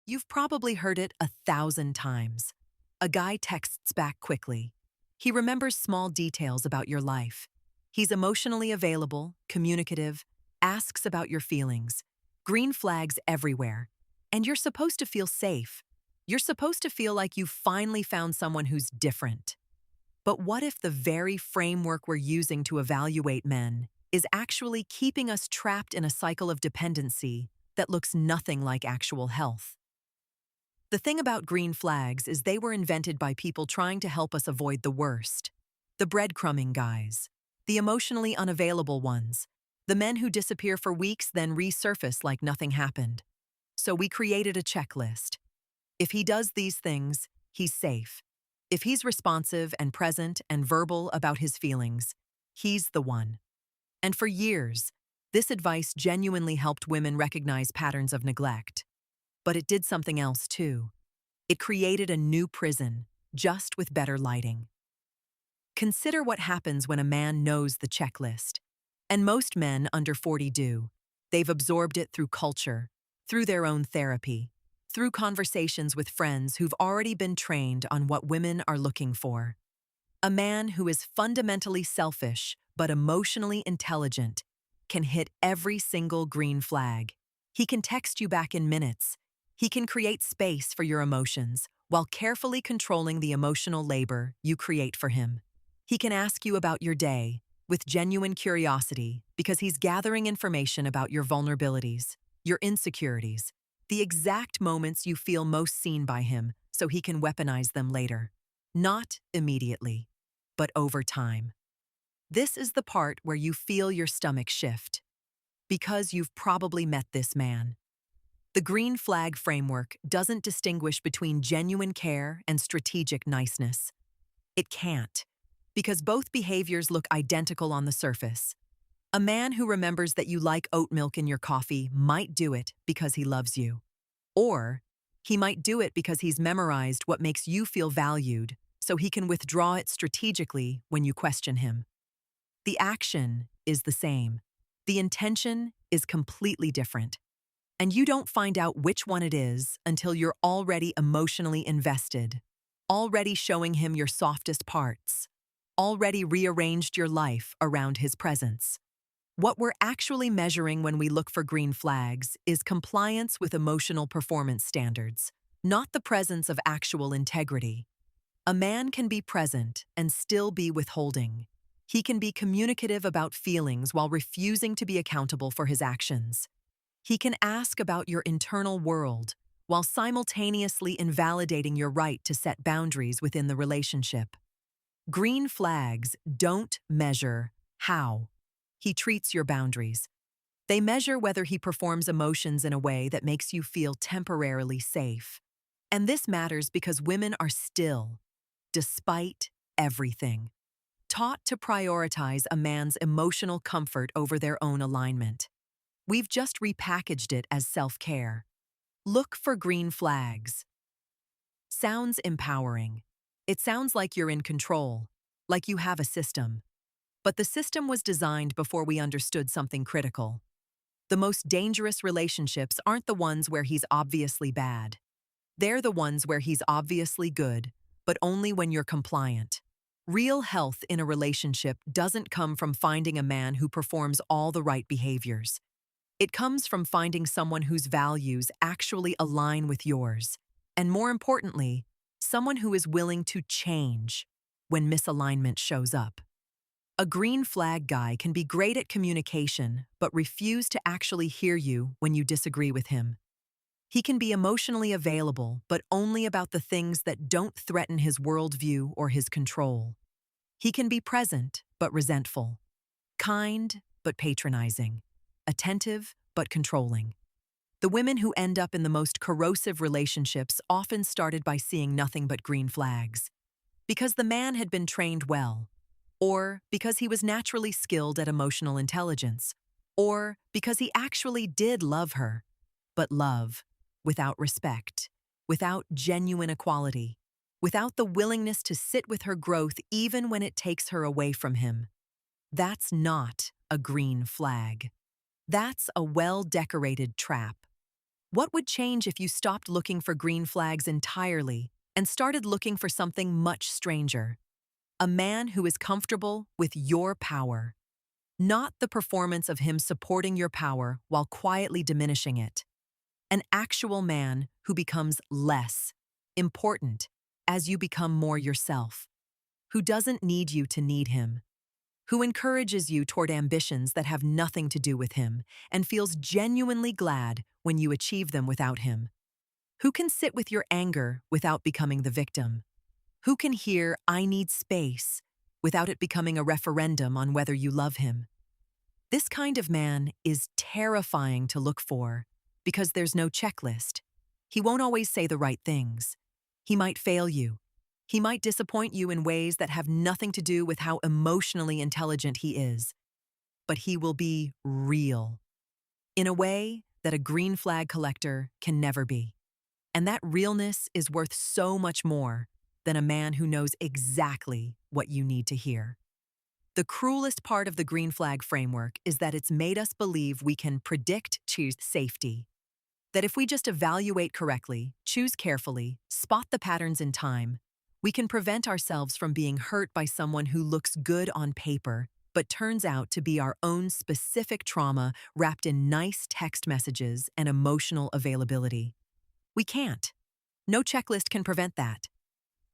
You've probably heard it 1,000 times. A guy texts back quickly. He remembers small details about your life. He's emotionally available, communicative, asks about your feelings. Green flags everywhere. And you're supposed to feel safe. You're supposed to feel like you've finally found someone who's different. But what if the very framework we're using to evaluate men is actually keeping us trapped in a cycle of dependency that looks nothing like actual health? The thing about green flags is they were invented by people trying to help us avoid the worst. The breadcrumbing guys, the emotionally unavailable ones, the men who disappear for weeks then resurface like nothing happened. So we created a checklist. If he does these things, he's safe. If he's responsive and present and verbal about his feelings, he's the one. And for years, this advice genuinely helped women recognize patterns of neglect. But it did something else too. It created a new prison, just with better lighting. Consider what happens when a man knows the checklist. And most men under 40 do. They've absorbed it through culture, through their own therapy, through conversations with friends who've already been trained on what women are looking for. A man who is fundamentally selfish but emotionally intelligent can hit every single green flag. He can text you back in minutes. He can create space for your emotions while carefully controlling the emotional labor you create for him. He can ask you about your day with genuine curiosity because he's gathering information about your vulnerabilities, your insecurities, the exact moments you feel most seen by him so he can weaponize them later. Not immediately, but over time. This is the part where you feel your stomach shift. Because you've probably met this man. The green flag framework doesn't distinguish between genuine care and strategic niceness. It can't, because both behaviors look identical on the surface. A man who remembers that you like oat milk in your coffee might do it because he loves you. Or he might do it because he's memorized what makes you feel valued, so he can withdraw it strategically when you question him. The action is the same. The intention is completely different. And you don't find out which one it is until you're already emotionally invested, already showing him your softest parts, already rearranged your life around his presence. What we're actually measuring when we look for green flags is compliance with emotional performance standards, not the presence of actual integrity. A man can be present and still be withholding. He can be communicative about feelings while refusing to be accountable for his actions. He can ask about your internal world while simultaneously invalidating your right to set boundaries within the relationship. Green flags don't measure how he treats your boundaries. They measure whether he performs emotions in a way that makes you feel temporarily safe. And this matters because women are still, despite everything, taught to prioritize a man's emotional comfort over their own alignment. We've just repackaged it as self-care. Look for green flags. Sounds empowering. It sounds like you're in control, like you have a system. But the system was designed before we understood something critical. The most dangerous relationships aren't the ones where he's obviously bad. They're the ones where he's obviously good, but only when you're compliant. Real health in a relationship doesn't come from finding a man who performs all the right behaviors. It comes from finding someone whose values actually align with yours, and more importantly, someone who is willing to change when misalignment shows up. A green flag guy can be great at communication, but refuse to actually hear you when you disagree with him. He can be emotionally available, but only about the things that don't threaten his worldview or his control. He can be present, but resentful, kind, but patronizing, attentive, but controlling. The women who end up in the most corrosive relationships often started by seeing nothing but green flags. Because the man had been trained well, or because he was naturally skilled at emotional intelligence, or because he actually did love her. But love, without respect, without genuine equality, without the willingness to sit with her growth even when it takes her away from him. That's not a green flag. That's a well-decorated trap. What would change if you stopped looking for green flags entirely and started looking for something much stranger? A man who is comfortable with your power, not the performance of him supporting your power while quietly diminishing it. An actual man who becomes less important as you become more yourself, who doesn't need you to need him, who encourages you toward ambitions that have nothing to do with him and feels genuinely glad when you achieve them without him, who can sit with your anger without becoming the victim, who can hear "I need space" without it becoming a referendum on whether you love him. This kind of man is terrifying to look for because there's no checklist. He won't always say the right things. He might fail you. He might disappoint you in ways that have nothing to do with how emotionally intelligent he is. But he will be real, in a way that a green flag collector can never be. And that realness is worth so much more than a man who knows exactly what you need to hear. The cruelest part of the green flag framework is that it's made us believe we can predict choose safety. That if we just evaluate correctly, choose carefully, spot the patterns in time, we can prevent ourselves from being hurt by someone who looks good on paper, but turns out to be our own specific trauma wrapped in nice text messages and emotional availability. We can't. No checklist can prevent that.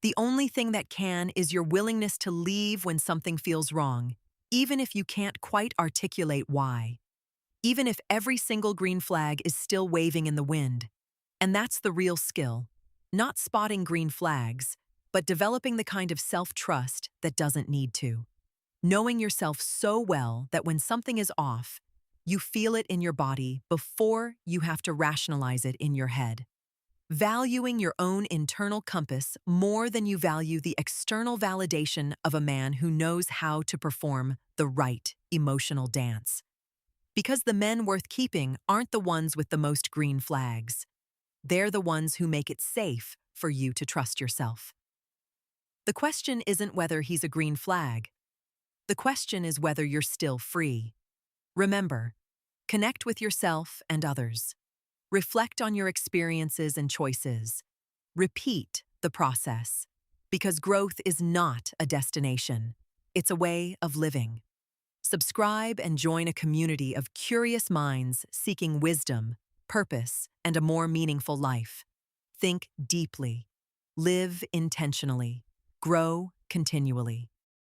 The only thing that can is your willingness to leave when something feels wrong, even if you can't quite articulate why. Even if every single green flag is still waving in the wind. And that's the real skill. Not spotting green flags, but developing the kind of self-trust that doesn't need to. Knowing yourself so well that when something is off, you feel it in your body before you have to rationalize it in your head. Valuing your own internal compass more than you value the external validation of a man who knows how to perform the right emotional dance. Because the men worth keeping aren't the ones with the most green flags. They're the ones who make it safe for you to trust yourself. The question isn't whether he's a green flag. The question is whether you're still free. Remember, connect with yourself and others. Reflect on your experiences and choices. Repeat the process, because growth is not a destination. It's a way of living. Subscribe and join a community of curious minds seeking wisdom, purpose, and a more meaningful life. Think deeply. Live intentionally. Grow continually.